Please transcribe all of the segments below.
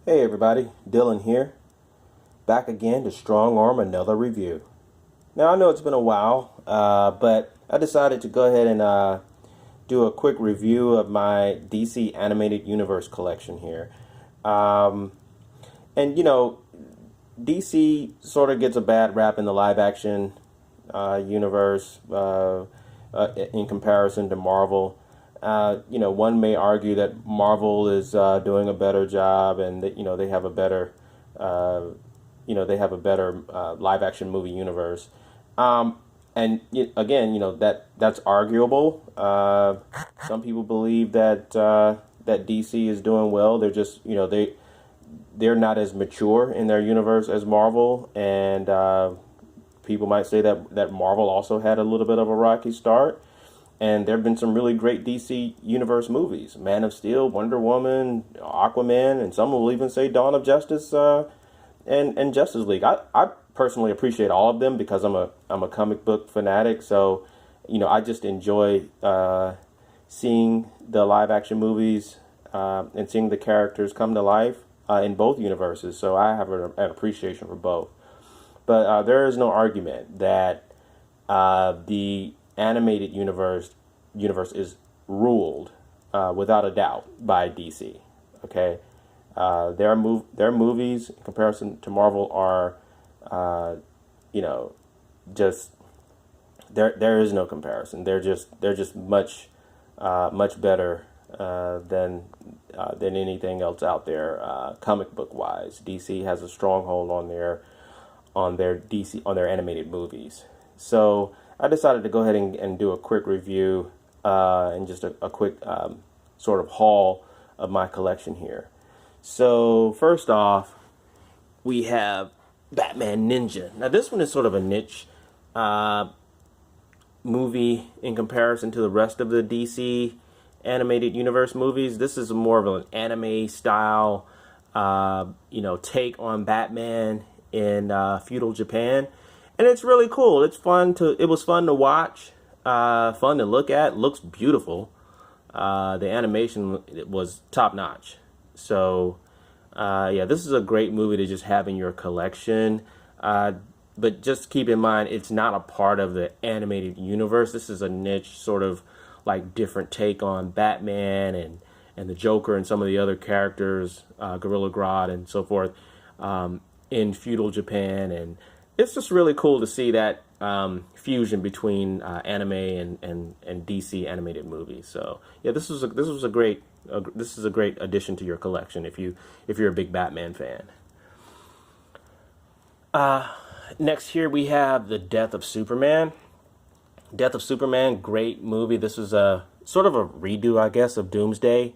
Hey everybody, Dillon here, back again to strong arm another review. Now I know it's been a while, but I decided to go ahead and do a quick review of my DC Animated Universe collection here. Um, and DC sort of gets a bad rap in the live action universe in comparison to Marvel. One may argue that Marvel is doing a better job, and that they have a better, uh, live action movie universe. Again, that's arguable. Some people believe that DC is doing well. They're just they're not as mature in their universe as Marvel, and people might say that Marvel also had a little bit of a rocky start. And there have been some really great DC Universe movies: Man of Steel, Wonder Woman, Aquaman, and some will even say Dawn of Justice and Justice League. I personally appreciate all of them because I'm a comic book fanatic. So I just enjoy seeing the live action movies and seeing the characters come to life in both universes. So I have an appreciation for both. But there is no argument that the animated universe is ruled without a doubt by DC. Okay, their movies in comparison to Marvel are, you know, just there is no comparison. They're just much better than anything else out there, comic book wise. DC has a stronghold on their animated movies. So I decided to go ahead and do a quick review and just a quick sort of haul of my collection here. So first off, we have Batman Ninja. Now this one is sort of a niche movie in comparison to the rest of the DC animated universe movies. This is more of an anime style, take on Batman in feudal Japan, and it's really cool. It was fun to watch, fun to look at. Looks beautiful. The animation was top notch. So, this is a great movie to just have in your collection. But just keep in mind, it's not a part of the animated universe. This is a niche sort of like different take on Batman and the Joker and some of the other characters, Gorilla Grodd and so forth, in feudal Japan. And it's just really cool to see that fusion between anime and DC animated movies. So yeah, this is a great addition to your collection if you're a big Batman fan. Next here we have The Death of Superman. Death of Superman, great movie. This was a sort of a redo, I guess, of Doomsday.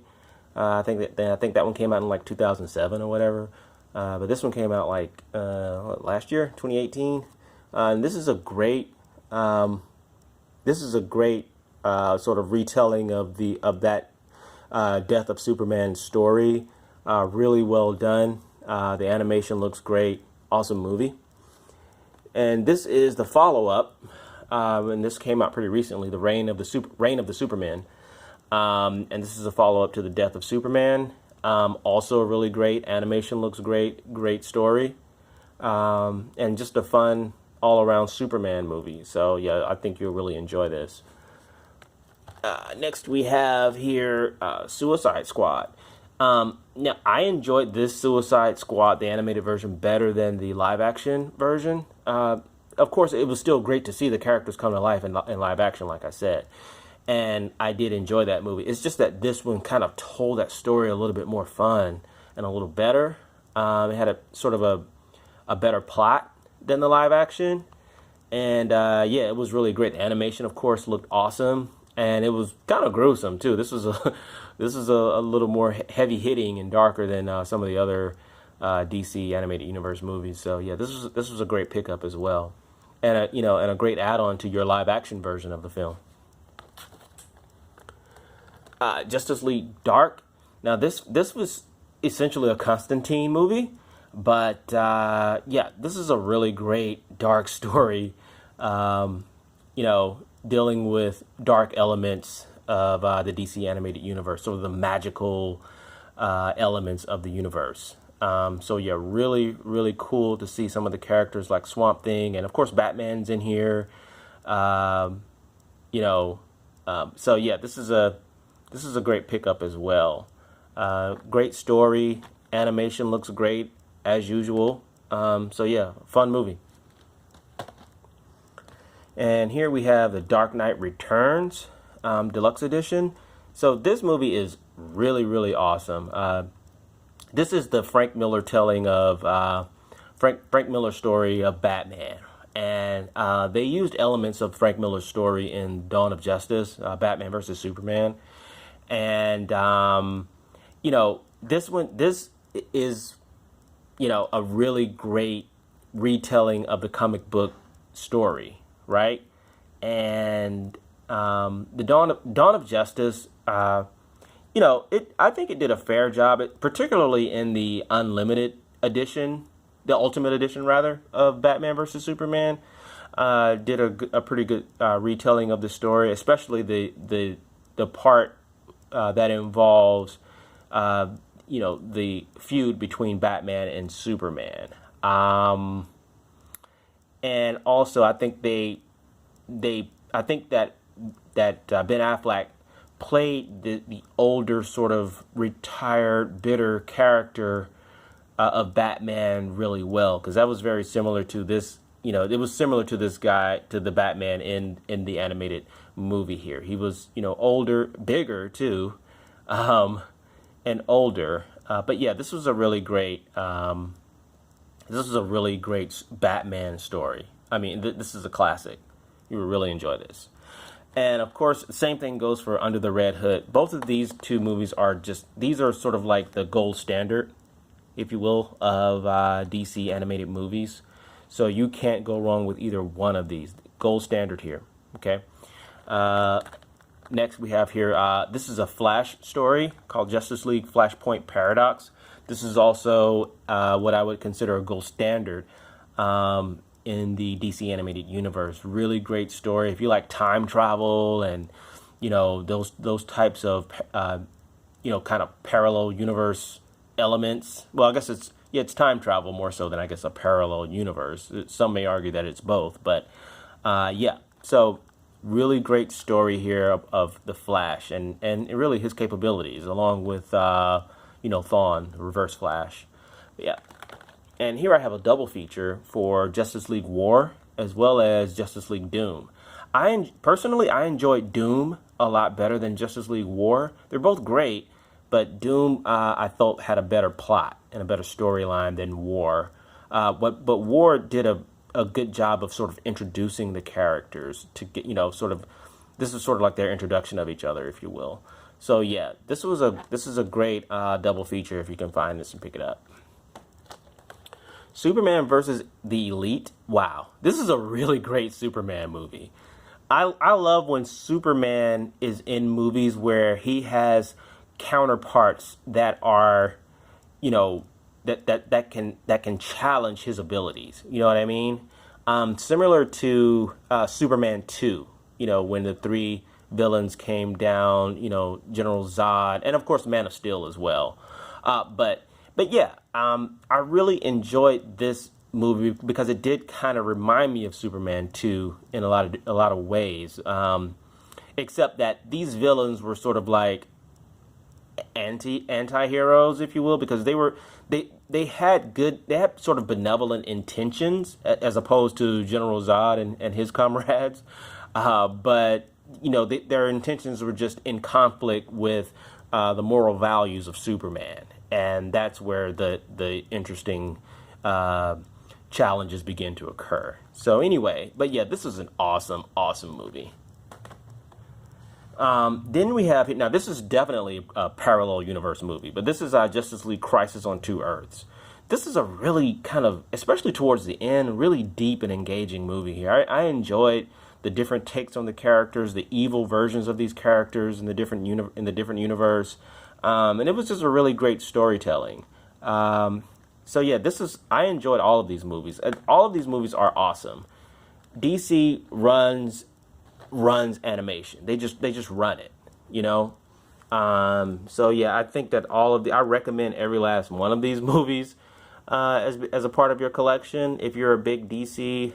I think that one came out in like 2007 or whatever. But this one came out like last year, 2018. And this is a great sort of retelling of that Death of Superman story. Really well done. The animation looks great. Awesome movie. And this is the follow-up, and this came out pretty recently, The Reign of the Superman. And this is a follow-up to The Death of Superman. Also really great. Animation looks great. Great story. And just a fun all-around Superman movie. So yeah, I think you'll really enjoy this. Next we have here Suicide Squad. Now, I enjoyed this Suicide Squad, the animated version, better than the live-action version. Of course, it was still great to see the characters come to life in live action, like I said. And I did enjoy that movie. It's just that this one kind of told that story a little bit more fun and a little better. It had a sort of a better plot than the live action. And it was really great. The animation, of course, looked awesome. And it was kind of gruesome, too. This is a little more heavy hitting and darker than some of the other DC animated universe movies. So yeah, this was a great pickup as well, and a great add-on to your live action version of the film. Justice League Dark. Now this was essentially a Constantine movie, but this is a really great dark story. Dealing with dark elements of the DC animated universe, sort of the magical elements of the universe. So yeah, really, really cool to see some of the characters like Swamp Thing, and of course Batman's in here. Um, you know, so yeah, this is a great pickup as well. Great story, animation looks great as usual. So yeah, fun movie. And here we have the Dark Knight Returns deluxe edition. So this movie is really, really awesome. This is the Frank Miller telling of Frank Miller's story of Batman, and they used elements of Frank Miller's story in Dawn of Justice, Batman versus Superman, and this is a really great retelling of the comic book story, right? And the Dawn of Justice, I think it did a fair job, particularly in the Unlimited edition, the Ultimate edition rather, of Batman versus Superman. Did a pretty good retelling of the story, especially the part that involves the feud between Batman and Superman. And also, I think I think that Ben Affleck played the older, sort of retired, bitter character of Batman really well, because that was very similar to this. It was similar to this guy, to the Batman in the animated movie here. He was, older, bigger too, and older. But yeah, this was a really great. This is a really great Batman story. I mean, this is a classic. You will really enjoy this. And of course, same thing goes for Under the Red Hood. Both of these two movies these are sort of like the gold standard, if you will, of DC animated movies. So you can't go wrong with either one of these. Gold standard here, okay? Next we have here, this is a Flash story called Justice League Flashpoint Paradox. This is also what I would consider a gold standard in the DC animated universe. Really great story. If you like time travel and those types of kind of parallel universe elements. Well, I guess it's time travel more so than I guess a parallel universe. Some may argue that it's both, but yeah. So really great story here of the Flash and really his capabilities, along with Thawne, Reverse Flash. But yeah. And here I have a double feature for Justice League War as well as Justice League Doom. Personally, I enjoyed Doom a lot better than Justice League War. They're both great, but Doom I felt had a better plot and a better storyline than War. But War did a good job of sort of introducing the characters to get this is sort of like their introduction of each other, if you will. So yeah, this is a great double feature if you can find this and pick it up. Superman versus the Elite. Wow, this is a really great Superman movie. I love when Superman is in movies where he has counterparts that are, that can challenge his abilities. You know what I mean? Similar to Superman 2. When the three villains came down. General Zod, and of course Man of Steel as well. But yeah, I really enjoyed this movie because it did kind of remind me of Superman 2 in a lot of ways. Except that these villains were sort of like anti-heroes, if you will, because they had sort of benevolent intentions as opposed to General Zod and his comrades. But their intentions were just in conflict with the moral values of Superman. And that's where the interesting challenges begin to occur. So anyway, but yeah, this is an awesome movie. Then we have, now this is definitely a parallel universe movie, but this is Justice League Crisis on Two Earths. This is a really kind of, especially towards the end, really deep and engaging movie here. I enjoyed the different takes on the characters, the evil versions of these characters in the different universe. And it was just a really great storytelling. So yeah, I enjoyed all of these movies. All of these movies are awesome. DC runs animation. They just run it, So yeah, I think that I recommend every last one of these movies as a part of your collection. If you're a big DC